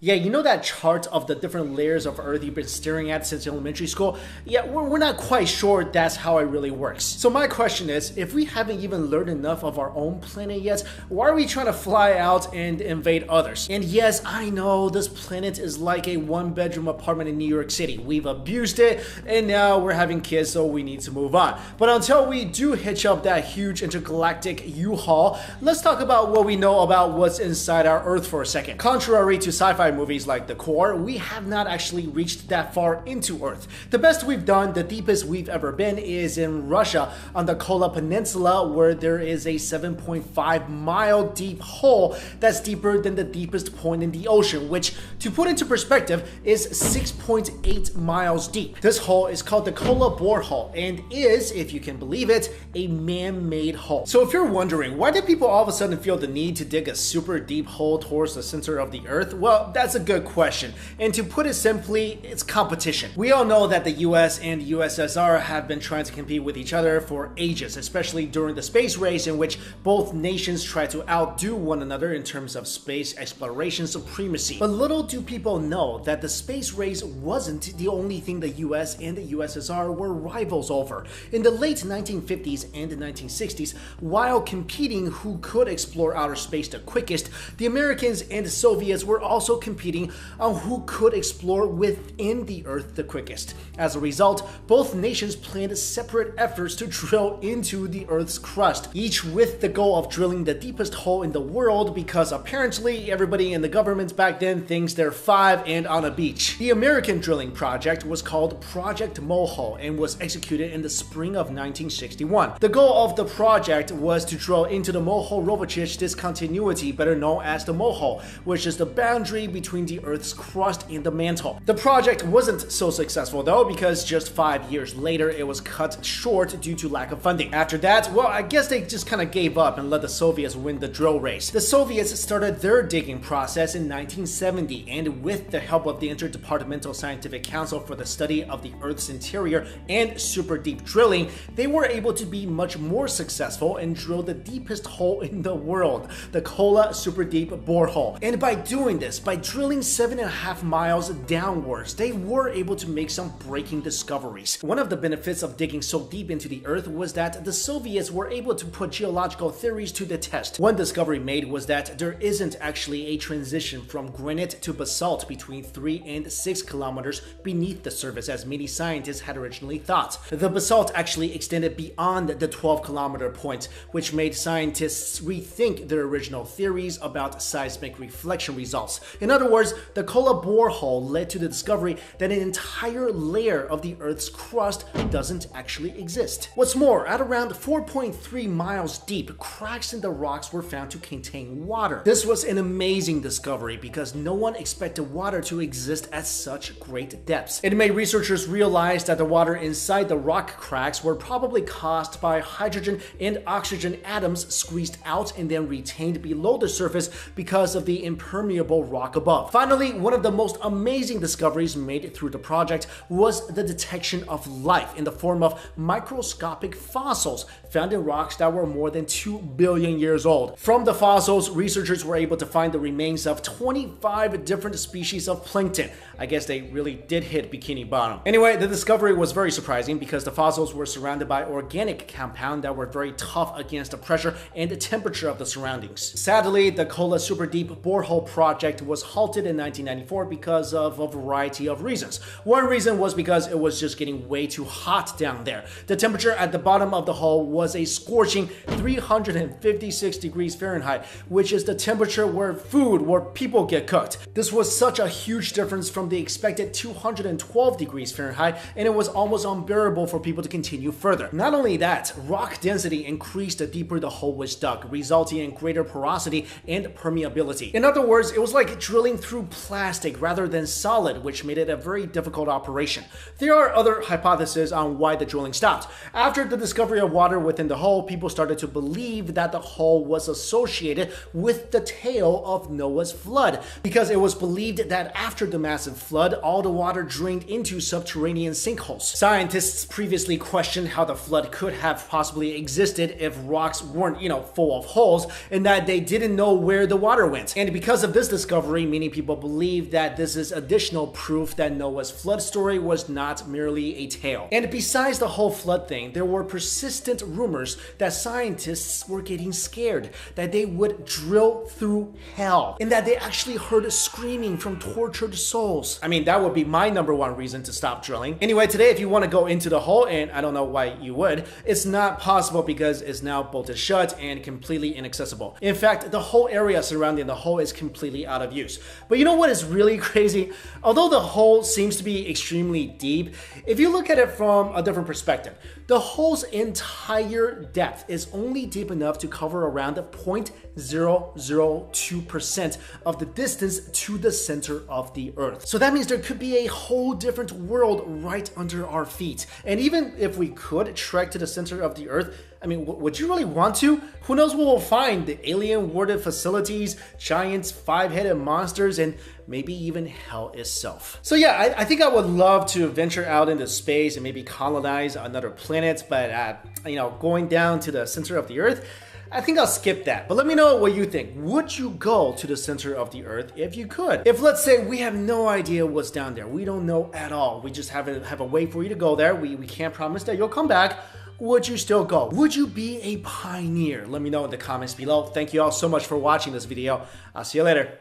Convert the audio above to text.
Yeah, you know that chart of the different layers of Earth you've been staring at since elementary school? Yeah, we're not quite sure that's how it really works. So my question is, if we haven't even learned enough of our own planet yet, why are we trying to fly out and invade others? And yes, I know this planet is like a one-bedroom apartment in New York City. We've abused it, and now we're having kids, so we need to move on. But until we do hitch up that huge intergalactic U-Haul, let's talk about what we know about what's inside our Earth for a second. Contrary to sci-fi movies like The Core, we have not actually reached that far into Earth. The best we've done, the deepest we've ever been, is in Russia on the Kola Peninsula, where there is a 7.5-mile deep hole that's deeper than the deepest point in the ocean, which, to put into perspective, is 6.8 miles deep. This hole is called the Kola Borehole and is, if you can believe it, a man-made hole. So if you're wondering, why did people all of a sudden feel the need to dig a super deep hole towards the center of the Earth? Well, that's a good question. And to put it simply, it's competition. We all know that the US and USSR have been trying to compete with each other for ages, especially during the space race, in which both nations try to outdo one another in terms of space exploration supremacy. But little do people know that the space race wasn't the only thing the US and the USSR were rivals over. In the late 1950s and 1960s, while competing who could explore outer space the quickest, the Americans and the Soviets were also competing on who could explore within the Earth the quickest. As a result, both nations planned separate efforts to drill into the Earth's crust, each with the goal of drilling the deepest hole in the world, because apparently everybody in the government back then thinks they're five and on a beach. The American drilling project was called Project Mohole and was executed in the spring of 1961. The goal of the project was to drill into the Mohorovičić discontinuity, better known as the Mohole, which is the boundary between the Earth's crust and the mantle. The project wasn't so successful though, because just 5 years later it was cut short due to lack of funding. After that, well, I guess they just kind of gave up and let the Soviets win the drill race. The Soviets started their digging process in 1970, and with the help of the Interdepartmental Scientific Council for the Study of the Earth's Interior and super deep drilling, they were able to be much more successful and drill the deepest hole in the world, the Kola Super Deep Borehole. And by doing this, by drilling 7.5 miles downwards, they were able to make some breaking discoveries. One of the benefits of digging so deep into the Earth was that the Soviets were able to put geological theories to the test. One discovery made was that there isn't actually a transition from granite to basalt between 3 and 6 kilometers beneath the surface, as many scientists had originally thought. The basalt actually extended beyond the 12-kilometer point, which made scientists rethink their original theories about seismic reflection results. In other words, the Kola borehole led to the discovery that an entire layer of the Earth's crust doesn't actually exist. What's more, at around 4.3 miles deep, cracks in the rocks were found to contain water. This was an amazing discovery because no one expected water to exist at such great depths. It made researchers realize that the water inside the rock cracks were probably caused by hydrogen and oxygen atoms squeezed out and then retained below the surface because of the impermeable rock above. Finally, one of the most amazing discoveries made through the project was the detection of life in the form of microscopic fossils found in rocks that were more than 2 billion years old. From the fossils, researchers were able to find the remains of 25 different species of plankton. I guess they really did hit Bikini Bottom. Anyway, the discovery was very surprising because the fossils were surrounded by organic compounds that were very tough against the pressure and the temperature of the surroundings. Sadly, the Kola Super Deep Borehole project was halted in 1994 because of a variety of reasons. One reason was because it was just getting way too hot down there. The temperature at the bottom of the hole was a scorching 356 degrees Fahrenheit, which is the temperature where people get cooked. This was such a huge difference from the expected 212 degrees Fahrenheit, and it was almost unbearable for people to continue further. Not only that, rock density increased the deeper the hole was dug, resulting in greater porosity and permeability. In other words, it was like drilling through plastic rather than solid, which made it a very difficult operation. There are other hypotheses on why the drilling stopped. After the discovery of water within the hole, people started to believe that the hole was associated with the tale of Noah's flood, because it was believed that after the massive flood, all the water drained into subterranean sinkholes. Scientists previously questioned how the flood could have possibly existed if rocks weren't, full of holes, and that they didn't know where the water went. And because of this discovery, many people believe that this is additional proof that Noah's flood story was not merely a tale. And besides the whole flood thing, there were persistent rumors that scientists were getting scared, that they would drill through hell, and that they actually heard screaming from tortured souls. I mean, that would be my number one reason to stop drilling. Anyway, today if you want to go into the hole, and I don't know why you would, it's not possible because it's now bolted shut and completely inaccessible. In fact, the whole area surrounding the hole is completely out of use. But you know what is really crazy? Although the hole seems to be extremely deep, if you look at it from a different perspective, the hole's entire depth is only deep enough to cover around 0.002% of the distance to the center of the Earth. So that means there could be a whole different world right under our feet. And even if we could trek to the center of the Earth, I mean, would you really want to? Who knows what we'll find? The alien-warded facilities, giants, five-headed monsters, and maybe even hell itself. So yeah, I think I would love to venture out into space and maybe colonize another planet, but going down to the center of the Earth, I think I'll skip that. But let me know what you think. Would you go to the center of the Earth if you could? If, let's say, we have no idea what's down there, we don't know at all, we just have a way for you to go there, we can't promise that you'll come back, would you still go? Would you be a pioneer? Let me know in the comments below. Thank you all so much for watching this video. I'll see you later.